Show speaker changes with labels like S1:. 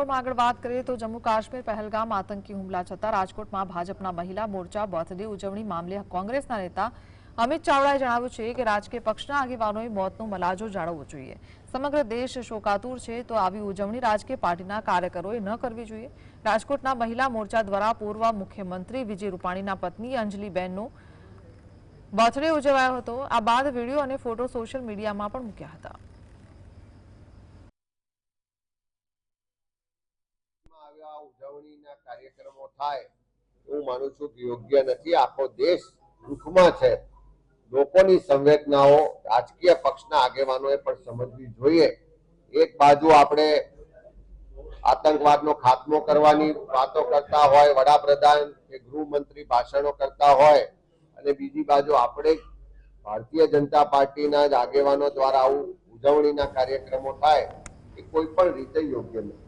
S1: સમાચારોમાં આગળ વાત કરીએ તો જમ્મુ કાશ્મીર પહેલગામ આતંકી હુમલા છતાં રાજકોટમાં ભાજપના મહિલા મોરચા બર્થડે ઉજવણી મામલે કોંગ્રેસના નેતા અમિત ચાવડાએ જણાવ્યું છે કે રાજકીય પક્ષના આગેવાનોએ મોતનો મલાજો જાળવવો જોઈએ। સમગ્ર દેશ શોકાતુર છે તો આવી ઉજવણી રાજકીય પાર્ટીના કાર્યકરોએ ન કરવી જોઈએ। રાજકોટના મહિલા મોરચા દ્વારા પૂર્વ મુખ્યમંત્રી વિજય રૂપાણીના પત્ની અંજલિબેનનો બર્થડે ઉજવાયો હતો। આ બાદ વિડીયો અને ફોટો સોશિયલ મીડિયામાં પણ મૂક્યા હતા।
S2: ઉજવણીના કાર્યક્રમો થાય હું માનું છું કે યોગ્ય નથી। આખો દેશ દુઃખમાં છે। લોકોની સંવેદનાઓ રાજકીય પક્ષના આગેવાનોએ પણ સમજવી જોઈએ। એક બાજુ આપણે આતંકવાદનો ખાત્મો કરવાની વાતો કરતા હોય, વડાપ્રધાન કે ગૃહમંત્રી ભાષણો કરતા હોય, અને બીજી બાજુ આપણે ભારતીય જનતા પાર્ટીના જ આગેવાનો દ્વારા આવું ઉજવણીના કાર્યક્રમો થાય એ કોઈ પણ રીતે યોગ્ય નથી।